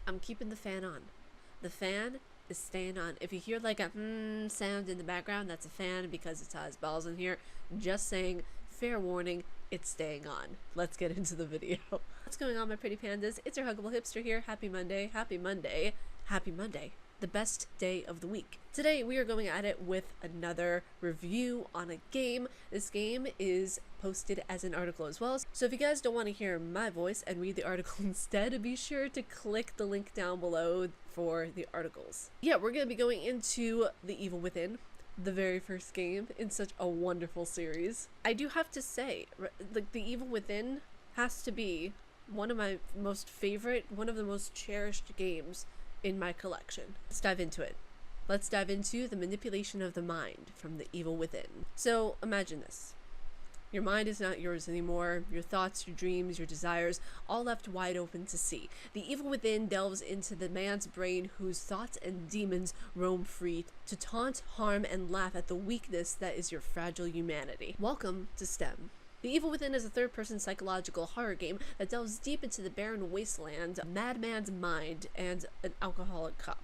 I'm keeping the fan on. The fan is staying on. If you hear like a sound in the background, that's a fan because it's hot as balls in here. Just saying, fair warning, it's staying on. Let's get into the video. What's going on, my pretty pandas? It's your huggable hipster here. Happy Monday, happy Monday, happy Monday. The best day of the week. Today we are going at it with another review on a game. This game is posted as an article as well, so if you guys don't want to hear my voice and read the article instead, be sure to click the link down below for the articles. Yeah, we're going to be going into The Evil Within, the very first game in such a wonderful series. I do have to say, like, The Evil Within has to be one of my most favorite, one of the most cherished games in my collection. Let's dive into it. Let's dive into the manipulation of the mind from The Evil Within. So imagine this. Your mind is not yours anymore. Your thoughts, your dreams, your desires, all left wide open to see. The Evil Within delves into the man's brain whose thoughts and demons roam free to taunt, harm, and laugh at the weakness that is your fragile humanity. Welcome to STEM. The Evil Within is a third-person psychological horror game that delves deep into the barren wasteland, a madman's mind, and an alcoholic cop.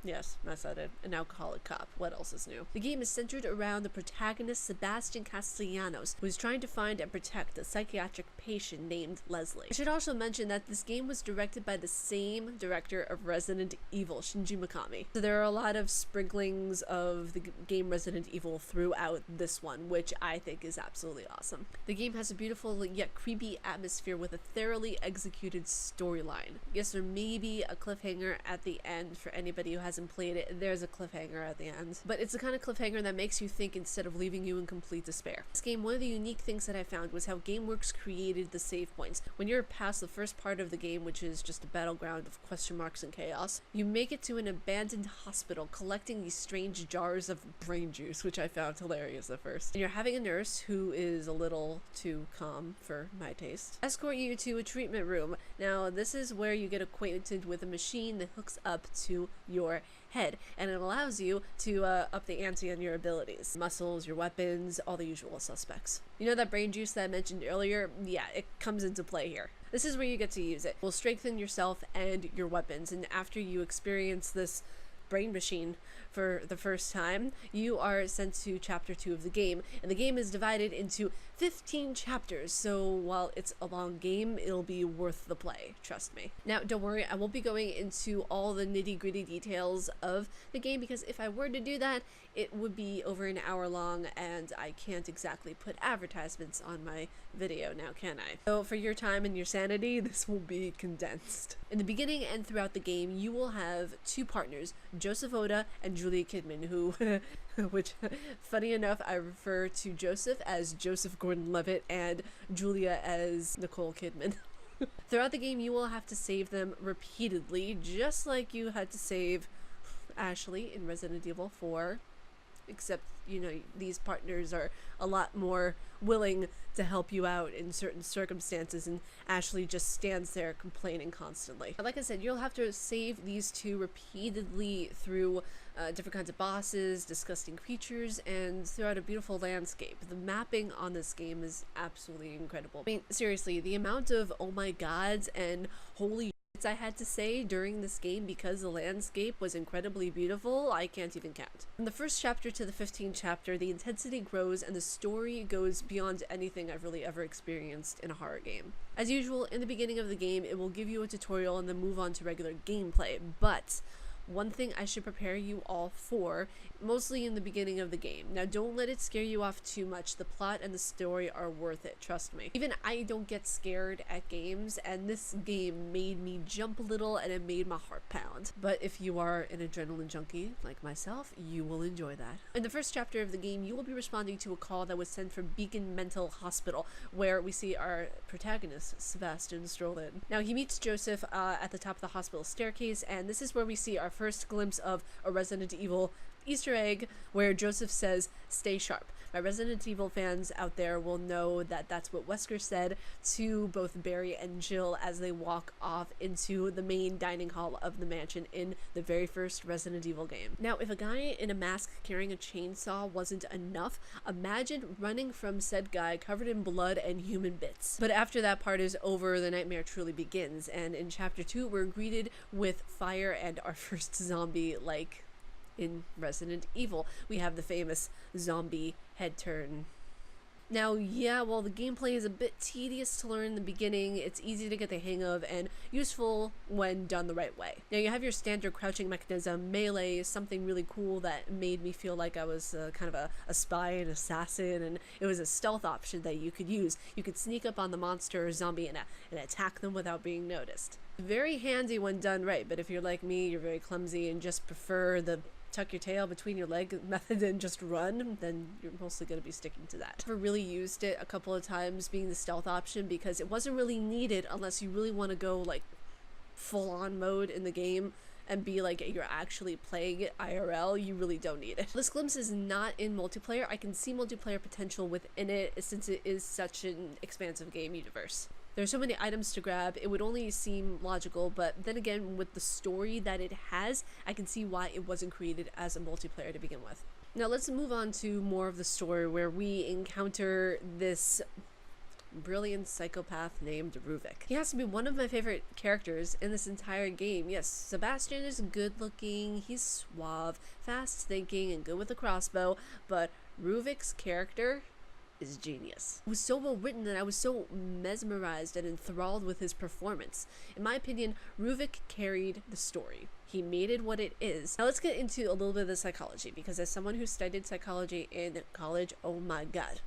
Yes, I said it. An alcoholic cop. What else is new? The game is centered around the protagonist Sebastian Castellanos, who is trying to find and protect a psychiatric patient named Leslie. I should also mention that this game was directed by the same director of Resident Evil, Shinji Mikami. So there are a lot of sprinklings of the game Resident Evil throughout this one, which I think is absolutely awesome. The game has a beautiful yet creepy atmosphere with a thoroughly executed storyline. Yes, there may be a cliffhanger at the end for anybody who hasn't played it. There's a cliffhanger at the end, but it's the kind of cliffhanger that makes you think instead of leaving you in complete despair. This game, one of the unique things that I found was how GameWorks created the save points. When you're past the first part of the game, which is just a battleground of question marks and chaos, you make it to an abandoned hospital collecting these strange jars of brain juice, which I found hilarious at first. And you're having a nurse who is a little too calm for my taste escort you to a treatment room. Now this is where you get acquainted with a machine that hooks up to your head, and it allows you to up the ante on your abilities, muscles, your weapons, all the usual suspects. You know that brain juice that I mentioned earlier? Yeah, it comes into play here. This is where you get to use it. It will strengthen yourself and your weapons, and after you experience this brain machine for the first time, you are sent to chapter 2 of the game, and the game is divided into 15 chapters, so while it's a long game, it'll be worth the play, trust me. Now don't worry, I won't be going into all the nitty-gritty details of the game, because if I were to do that, it would be over an hour long, and I can't exactly put advertisements on my video now, can I? So for your time and your sanity, this will be condensed. In the beginning and throughout the game, you will have two partners, Joseph Oda and Julia Kidman, who, which, funny enough, I refer to Joseph as Joseph Gordon-Levitt and Julia as Nicole Kidman. Throughout the game, you will have to save them repeatedly, just like you had to save Ashley in Resident Evil 4. Except, you know, these partners are a lot more willing to help you out in certain circumstances, and Ashley just stands there complaining constantly. Like I said, you'll have to save these two repeatedly through different kinds of bosses, disgusting creatures, and throughout a beautiful landscape. The mapping on this game is absolutely incredible. I mean, seriously, the amount of oh my gods and holy I had to say during this game, because the landscape was incredibly beautiful, I can't even count. From the first chapter to the 15th chapter, the intensity grows and the story goes beyond anything I've really ever experienced in a horror game. As usual, in the beginning of the game, it will give you a tutorial and then move on to regular gameplay, but one thing I should prepare you all for, mostly in the beginning of the game. Now don't let it scare you off too much. The plot and the story are worth it, trust me. Even I don't get scared at games, and this game made me jump a little and it made my heart pound. But if you are an adrenaline junkie like myself, you will enjoy that. In the first chapter of the game, you will be responding to a call that was sent from Beacon Mental Hospital, where we see our protagonist, Sebastian, stroll in. Now he meets Joseph at the top of the hospital staircase, and this is where we see our first glimpse of a Resident Evil Easter egg where Joseph says, "Stay sharp." My Resident Evil fans out there will know that that's what Wesker said to both Barry and Jill as they walk off into the main dining hall of the mansion in the very first Resident Evil game. Now, if a guy in a mask carrying a chainsaw wasn't enough, imagine running from said guy covered in blood and human bits. But after that part is over, the nightmare truly begins, and in chapter 2 we're greeted with fire and our first zombie, like in Resident Evil. We have the famous zombie head turn. Now, yeah, while the gameplay is a bit tedious to learn in the beginning, it's easy to get the hang of and useful when done the right way. Now, you have your standard crouching mechanism. Melee is something really cool that made me feel like I was kind of a spy and assassin, and it was a stealth option that you could use. You could sneak up on the monster or zombie and attack them without being noticed. Very handy when done right, but if you're like me, you're very clumsy and just prefer the tuck your tail between your leg method and just run, then you're mostly going to be sticking to that. I've really used it a couple of times being the stealth option because it wasn't really needed unless you really want to go like full on mode in the game and be like you're actually playing it IRL. You really don't need it. This glimpse is not in multiplayer. I can see multiplayer potential within it since it is such an expansive game universe. There's so many items to grab, it would only seem logical, but then again, with the story that it has, I can see why it wasn't created as a multiplayer to begin with. Now let's move on to more of the story where we encounter this brilliant psychopath named Ruvik. He has to be one of my favorite characters in this entire game. Yes, Sebastian is good looking, he's suave, fast thinking, and good with a crossbow, but Ruvik's character is genius. It was so well written that I was so mesmerized and enthralled with his performance. In my opinion, Ruvik carried the story. He made it what it is. Now let's get into a little bit of the psychology, because as someone who studied psychology in college, oh my god.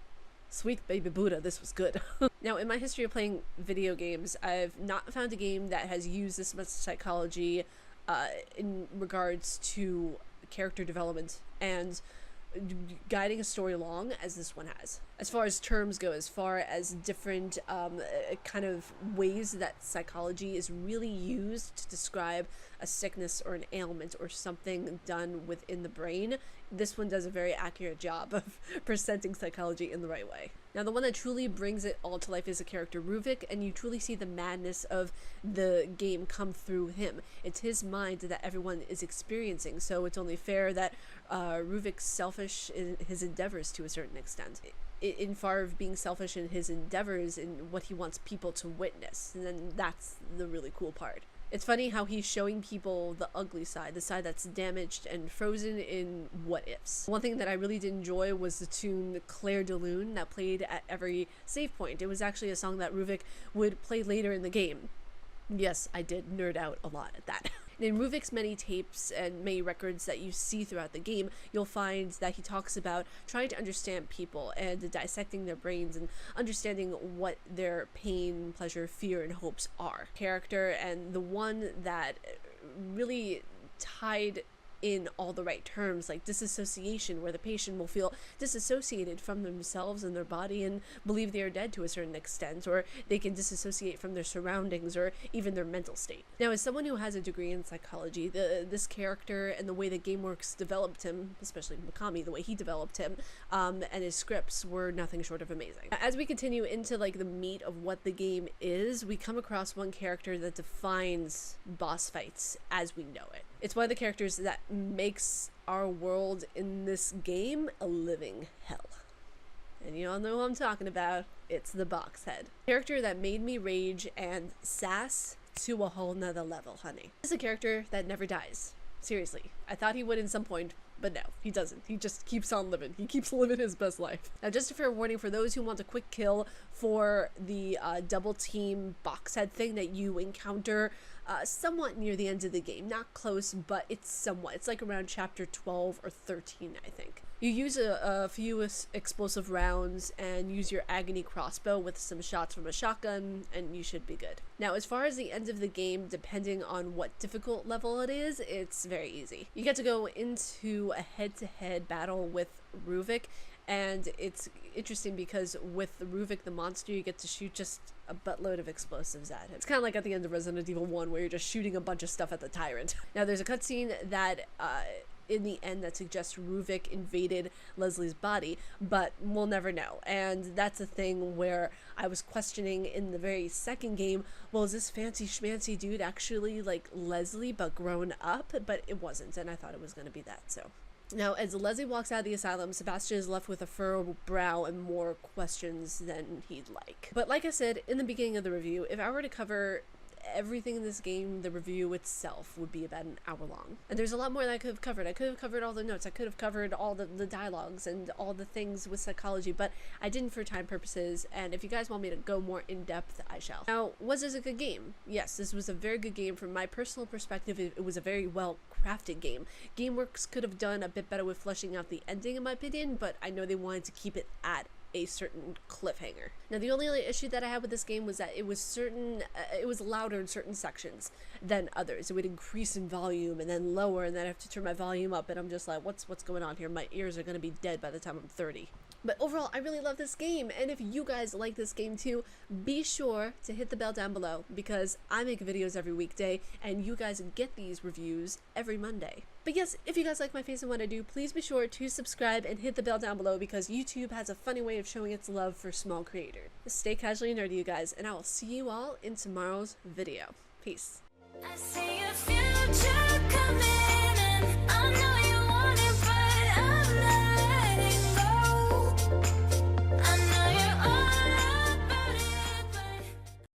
Sweet baby Buddha, this was good. Now, in my history of playing video games, I've not found a game that has used this much psychology in regards to character development and guiding a story along as this one has. As far as terms go, as far as different kind of ways that psychology is really used to describe a sickness or an ailment or something done within the brain, this one does a very accurate job of presenting psychology in the right way. Now, the one that truly brings it all to life is the character Ruvik, and you truly see the madness of the game come through him. It's his mind that everyone is experiencing, so it's only fair that Ruvik's selfish in his endeavors to a certain extent. In far of being selfish in his endeavors in what he wants people to witness, and then that's the really cool part. It's funny how he's showing people the ugly side, the side that's damaged and frozen in what ifs. One thing that I really did enjoy was the tune Claire de Lune that played at every save point. It was actually a song that Ruvik would play later in the game. Yes, I did nerd out a lot at that. In Ruvik's many tapes and many records that you see throughout the game, you'll find that he talks about trying to understand people and dissecting their brains and understanding what their pain, pleasure, fear, and hopes are. Character, and the one that really tied in all the right terms, like disassociation, where the patient will feel disassociated from themselves and their body and believe they are dead to a certain extent, or they can disassociate from their surroundings or even their mental state. Now, as someone who has a degree in psychology, this character and the way that GameWorks developed him, especially Mikami, the way he developed him, and his scripts were nothing short of amazing. As we continue into like the meat of what the game is, we come across one character that defines boss fights as we know it. It's one of the characters that makes our world in this game a living hell. And you all know who I'm talking about. It's the box head. Character that made me rage and sass to a whole nother level, honey. This is a character that never dies. Seriously. I thought he would in some point, but no, he doesn't. He just keeps on living. He keeps living his best life. Now, just a fair warning for those who want a quick kill for the double team box head thing that you encounter somewhat near the end of the game. Not close, but it's somewhat. It's like around chapter 12 or 13, I think. You use a few explosive rounds and use your agony crossbow with some shots from a shotgun, and you should be good. Now, as far as the end of the game, depending on what difficult level it is, it's very easy. You get to go into a head-to-head battle with Ruvik, and it's interesting because with Ruvik the monster, you get to shoot just a buttload of explosives at him. It's kind of like at the end of Resident Evil 1 where you're just shooting a bunch of stuff at the tyrant. Now, there's a cutscene that in the end that suggests Ruvik invaded Leslie's body, but we'll never know. And that's a thing where I was questioning in the very second game, well, is this fancy schmancy dude actually like Leslie but grown up? But it wasn't, and I thought it was going to be that, so. Now, as Leslie walks out of the asylum, Sebastian is left with a furrowed brow and more questions than he'd like. But like I said in the beginning of the review, if I were to cover everything in this game, the review itself would be about an hour long. And there's a lot more that I could have covered. I could have covered all the notes. I could have covered all the dialogues and all the things with psychology, but I didn't for time purposes, and if you guys want me to go more in depth, I shall. Now, was this a good game? Yes, this was a very good game. From my personal perspective, it was a very well crafted game. GameWorks could have done a bit better with fleshing out the ending, in my opinion, but I know they wanted to keep it at a certain cliffhanger. Now, the only other issue that I had with this game was that it was louder in certain sections than others. It would increase in volume and then lower, and then I have to turn my volume up, and I'm just like, what's going on here? My ears are going to be dead by the time I'm 30. But overall, I really love this game, and if you guys like this game too, be sure to hit the bell down below, because I make videos every weekday, and you guys get these reviews every Monday. But yes, if you guys like my face and what I do, please be sure to subscribe and hit the bell down below, because YouTube has a funny way of showing its love for small creators. Stay casually nerdy, you guys, and I will see you all in tomorrow's video. Peace. I see you